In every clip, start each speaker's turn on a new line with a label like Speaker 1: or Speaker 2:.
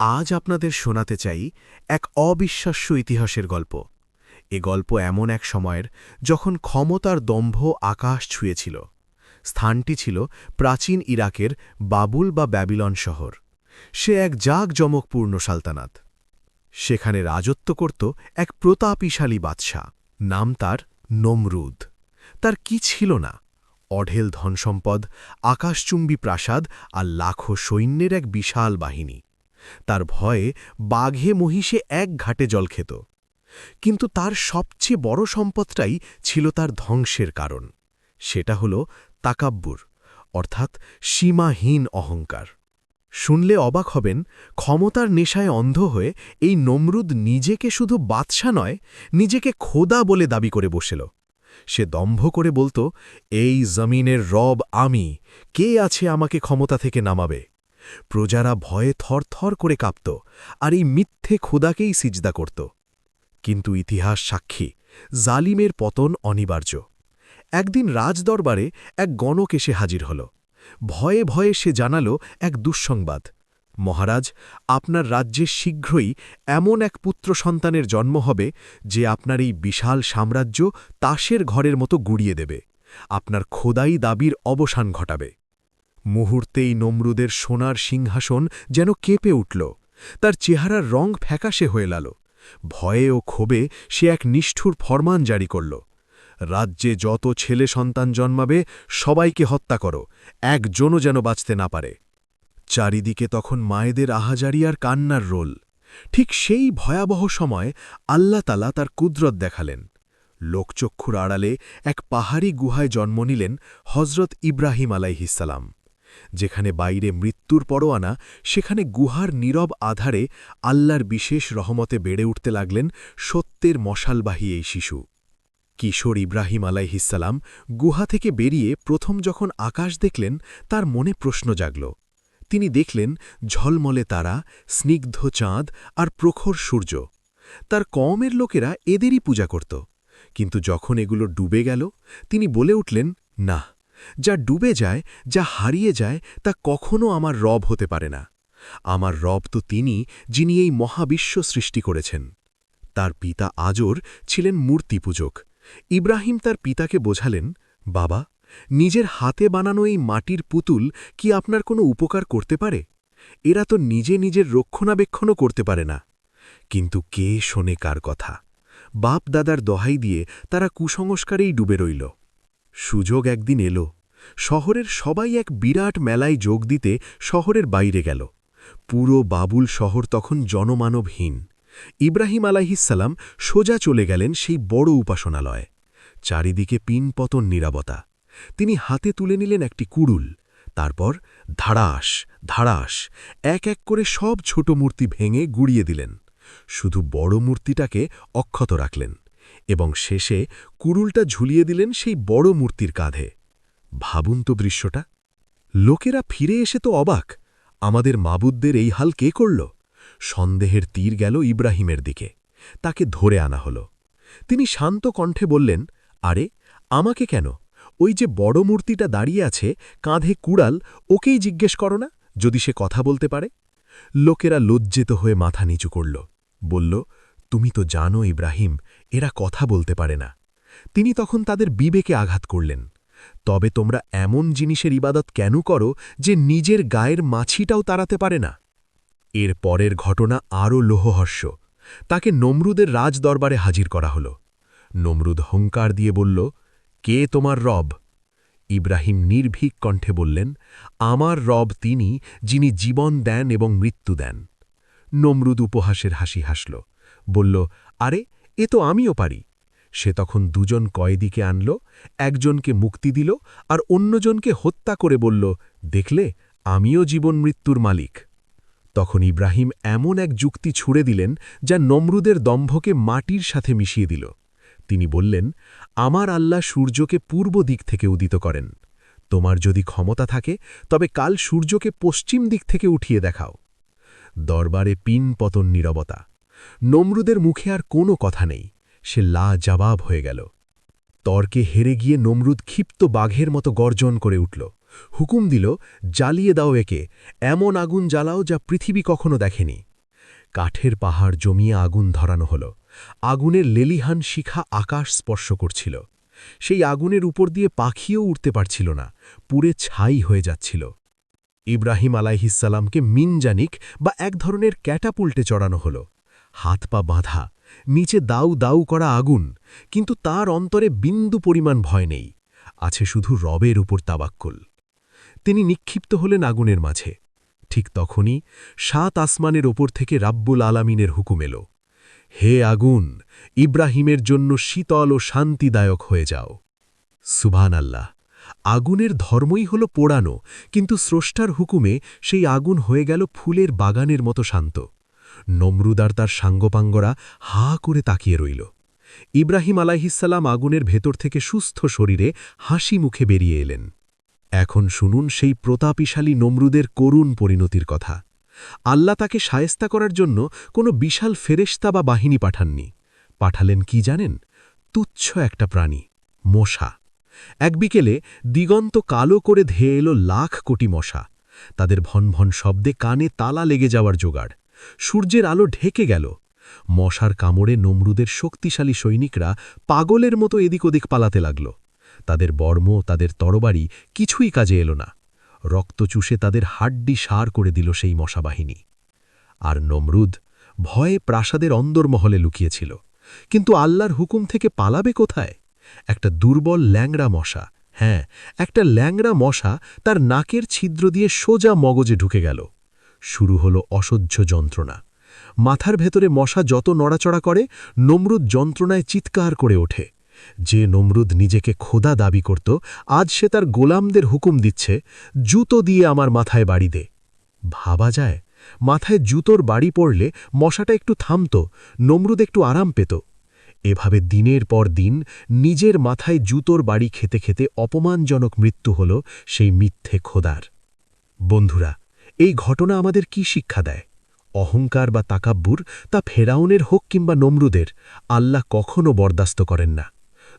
Speaker 1: আজ আপনাদের শোনাতে চাই এক অবিশ্বাস্য ইতিহাসের গল্প। এ গল্প এমন এক সময়ের যখন ক্ষমতার দম্ভ আকাশ ছুঁয়েছিল। স্থানটি ছিল প্রাচীন ইরাকের বাবুল বা ব্যাবিলন শহর। সে এক জাঁকজমকপূর্ণ সালতানাত। সেখানে রাজত্ব করত এক প্রতাপশালী বাদশাহ। নাম তার নমরুদ। তার কি ছিল না? অঢেল ধনসম্পদ, আকাশচুম্বী প্রাসাদ আর লাখো সৈন্যের এক বিশাল বাহিনী। তার ভয়ে বাঘে মহিষে এক ঘাটে জল খেত। কিন্তু তার সবচেয়ে বড় সম্পদটাই ছিল তার ধ্বংসের কারণ। সেটা হল তাকাব্বুর, অর্থাৎ সীমাহীন অহংকার। শুনলে অবাক হবেন, ক্ষমতার নেশায় অন্ধ হয়ে এই নমরুদ নিজেকে শুধু বাদশা নয়, নিজেকে খোদা বলে দাবি করে বসেল। সে দম্ভ করে বলত, এই জমিনের রব আমি, কে আছে আমাকে ক্ষমতা থেকে নামাবে? প্রজারা ভয়ে থরথর করে কাঁপত, আর এই মিথ্যে খোদাকেই সিজদা করত। কিন্তু ইতিহাস সাক্ষী, জালিমের পতন অনিবার্য। একদিন রাজদরবারে এক গণক এসে হাজির হল। ভয়ে ভয়ে সে জানাল এক দুঃসংবাদ। মহারাজ, আপনার রাজ্যে শীঘ্রই এমন এক পুত্র সন্তানের জন্ম হবে যে আপনার এই বিশাল সাম্রাজ্য তাসের ঘরের মতো গুড়িয়ে দেবে, আপনার খোদাই দাবির অবসান ঘটাবে। মুহূর্তেই নমরুদের সোনার সিংহাসন যেন কেঁপে উঠল। তার চেহারার রং ফ্যাকাশে হয়ে লাল। ভয়ে ও ক্ষোভে সে এক নিষ্ঠুর ফরমান জারি করল, রাজ্যে যত ছেলে সন্তান জন্মাবে সবাইকে হত্যা করো, একজনও যেন বাঁচতে না পারে। চারিদিকে তখন মায়েদের আহাজারি আর কান্নার রোল। ঠিক সেই ভয়াবহ সময় আল্লাহ তাআলা তার কুদরত দেখালেন। লোকচক্ষুর আড়ালে এক পাহাড়ি গুহায় জন্ম নিলেন হজরত ইব্রাহিম আলাইহিসসালাম। যেখানে বাইরে মৃত্যুর পরোয়ানা, সেখানে গুহার নীরব আধারে আল্লাহর বিশেষ রহমতে বেড়ে উঠতে লাগলেন সত্যের মশালবাহী এই শিশু। কিশোর ইব্রাহিম আলাইহিসসালাম গুহা থেকে বেরিয়ে প্রথম যখন আকাশ দেখলেন, তার মনে প্রশ্ন জাগল। তিনি দেখলেন ঝলমলে তারা, স্নিগ্ধ চাঁদ আর প্রখর সূর্য। তার কওমের লোকেরা এদেরই পূজা করত। কিন্তু যখন এগুলো ডুবে গেল, তিনি বলে উঠলেন, না, যা ডুবে যায়, যা হারিয়ে যায়, তা কখনো আমার রব হতে পারে না। আমার রব তো তিনি, যিনি এই মহাবিশ্ব সৃষ্টি করেছেন। তার পিতা আজর ছিলেন মূর্তিপূজক। ইব্রাহিম তার পিতাকে বোঝালেন, বাবা, নিজের হাতে বানানো এই মাটির পুতুল কি আপনার কোনো উপকার করতে পারে? এরা তো নিজে নিজের রক্ষণাবেক্ষণও করতে পারে না। কিন্তু কে শোনে কার কথা? বাপ দাদার দোহাই দিয়ে তারা কুসংস্কারেই ডুবে রইল। সুযোগ একদিন এলো। শহরের সবাই এক বিরাট মেলায় যোগ দিতে শহরের বাইরে গেল। পুরো বাবুল শহর তখন জনমানবহীন। ইব্রাহিম আলাইহিসসালাম সোজা চলে গেলেন সেই বড় উপাসনালয়ে। চারিদিকে পিনপতন নীরবতা। তিনি হাতে তুলে নিলেন একটি কুড়ুল। তারপর ধাড়াস ধাড়াস এক এক করে সব ছোট মূর্তি ভেঙে গুড়িয়ে দিলেন। শুধু বড় মূর্তিটাকে অক্ষত রাখলেন এবং শেষে কুড়ুলটা ঝুলিয়ে দিলেন সেই বড় মূর্তির কাঁধে। ভাবুন তো দৃশ্যটা। লোকেরা ফিরে এসে তো অবাক, আমাদের মাবুদদের এই হাল কে করল? সন্দেহের তীর গেল ইব্রাহিমের দিকে। তাকে ধরে আনা হল। তিনি শান্ত কণ্ঠে বললেন, আরে, আমাকে কেন? ওই যে বড় মূর্তিটা দাঁড়িয়ে আছে, কাঁধে কুড়াল, ওকেই জিজ্ঞেস করো না, যদি সে কথা বলতে পারে। লোকেরা লজ্জিত হয়ে মাথা নিচু করল। বলল, তুমি তো জানো ইব্রাহিম, এরা কথা বলতে পারে না। তিনি তখন তাদের বিবেকে আঘাত করলেন। তবে তোমরা এমন জিনিসের ইবাদত কেন করো যে নিজের গায়ের মাছিটাও তাড়াতে পারে না? এর পরের ঘটনা আরও লোহহর্ষ। তাকে নমরুদের রাজদরবারে হাজির করা হল। নমরুদ হুঙ্কার দিয়ে বলল, কে তোমার রব? ইব্রাহিম নির্ভীক কণ্ঠে বললেন, আমার রব তিনি, যিনি জীবন দেন এবং মৃত্যু দেন। নমরুদ উপহাসের হাসি হাসল, বলল, আরে, এ তো আমিও পারি। সে তখন দুজন কয়েদিকে আনল, একজনকে মুক্তি দিল আর অন্যজনকে হত্যা করে বলল, দেখলে, আমিও জীবন মৃত্যুর মালিক। তখন ইব্রাহিম এমন এক যুক্তি ছুড়ে দিলেন যা নমরুদের দম্ভকে মাটির সাথে মিশিয়ে দিল। তিনি বললেন, আমার আল্লাহ সূর্যকে পূর্ব দিক থেকে উদিত করেন। তোমার যদি ক্ষমতা থাকে তবে কাল সূর্যকে পশ্চিম দিক থেকে উঠিয়ে দেখাও। দরবারে পিনপতন নীরবতা। নমরুদের মুখে আর কোনো কথা নেই। সে লাজবাব হয়ে গেল। তর্কে হেরে গিয়ে নমরুদ ক্ষিপ্ত বাঘের মতো গর্জন করে উঠল। হুকুম দিল, জ্বালিয়ে দাও একে, এমন আগুন জ্বালাও যা পৃথিবী কখনো দেখেনি। কাঠের পাহাড় জমিয়ে আগুন ধরানো হল। আগুনের লেলিহান শিখা আকাশ স্পর্শ করছিল। সেই আগুনের উপর দিয়ে পাখিও উড়তে পারছিল না, পুড়ে ছাই হয়ে যাচ্ছিল। ইব্রাহিম আলাইহিসসালামকে মিনজানিক বা এক ধরনের ক্যাটাপুল্টে চড়ানো হল। হাত পা বাঁধা, নিচে দাউ দাউ করা আগুন, কিন্তু তার অন্তরে বিন্দু পরিমাণ ভয় নেই, আছে শুধু রবের উপর তাওয়াক্কুল। তিনি নিক্ষিপ্ত হলেন আগুনের মাঝে। ঠিক তখনই ৭ আসমানের ওপর থেকে রাব্বুল আলামিনের হুকুম এল, হে আগুন, ইব্রাহিমের জন্য শীতল ও শান্তিদায়ক হয়ে যাও। সুবহানাল্লাহ। আগুনের ধর্মই হল পোড়ানো, কিন্তু স্রষ্টার হুকুমে সেই আগুন হয়ে গেল ফুলের বাগানের মতো শান্ত। নমরুদ আর তার সাঙ্গপাঙ্গরা হা করে তাকিয়ে রইল। ইব্রাহিম আলাইহিসসালাম আগুনের ভেতর থেকে সুস্থ শরীরে হাসি মুখে বেরিয়ে এলেন। এখন শুনুন সেই প্রতাপিশালী নমরুদের করুণ পরিণতির কথা। আল্লাহ তাকে শায়েস্তা করার জন্য কোনো বিশাল ফেরেশতা বা বাহিনী পাঠাননি। পাঠালেন কি জানেন? তুচ্ছ একটা প্রাণী, মশা। এক বিকেলে দিগন্ত কালো করে ধেয়ে এলো লাখ কোটি মশা। তাদের ভনভন শব্দে কানে তালা লেগে যাওয়ার জোগাড়। সূর্যের আলো ঢেকে গেল। মশার কামড়ে নমরুদের শক্তিশালী সৈনিকরা পাগলের মতো এদিক ওদিক পালাতে লাগল। তাদের বর্ম, তাদের তরবারি কিছুই কাজে এলো না। রক্ত চুষে তাদের হাড্ডি সার করে দিল সেই মশাবাহিনী। আর নমরুদ ভয়ে প্রাসাদের অন্দরমহলে লুকিয়েছিল। কিন্তু আল্লাহর হুকুম থেকে পালাবে কোথায়? একটা দুর্বল ল্যাংড়া মশা, হ্যাঁ, একটা ল্যাংড়া মশা তার নাকের ছিদ্র দিয়ে সোজা মগজে ঢুকে গেল। শুরু হলো অসহ্য যন্ত্রণা। মাথার ভেতরে মশা যত নড়াচড়া করে, নমরুদ যন্ত্রণায় চিৎকার করে ওঠে। যে নমরুদ নিজেকে খোদা দাবি করত, আজ সে তার গোলামদের হুকুম দিচ্ছে, জুতো দিয়ে আমার মাথায় বাড়ি দে। ভাবা যায়, মাথায় জুতোর বাড়ি পড়লে মশাটা একটু থামত, নমরুদ একটু আরাম পেত। এভাবে দিনের পর দিন নিজের মাথায় জুতোর বাড়ি খেতে খেতে অপমানজনক মৃত্যু হল সেই মিথ্যে খোদার। বন্ধুরা, এই ঘটনা আমাদের কি শিক্ষা দেয়? অহংকার বা তাকাব্বুর, তা ফেরাউনের হোক কিংবা নমরুদের, আল্লাহ কখনও বরদাস্ত করেন না।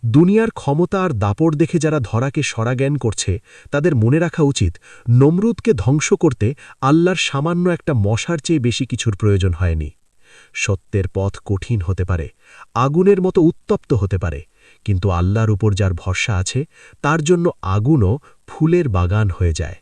Speaker 1: দুনিয়ার ক্ষমতা আর দাপট দেখে যারা ধরাকে সরাজ্ঞান করছে, তাদের মনে রাখা উচিত, নমরুদকে ধ্বংস করতে আল্লাহর সামান্য একটা মশার চেয়ে বেশি কিছুর প্রয়োজন হয়নি। সত্যের পথ কঠিন হতে পারে, আগুনের মতো উত্তপ্ত হতে পারে, কিন্তু আল্লাহর উপর যার ভরসা আছে, তার জন্য আগুনও ফুলের বাগান হয়ে যায়।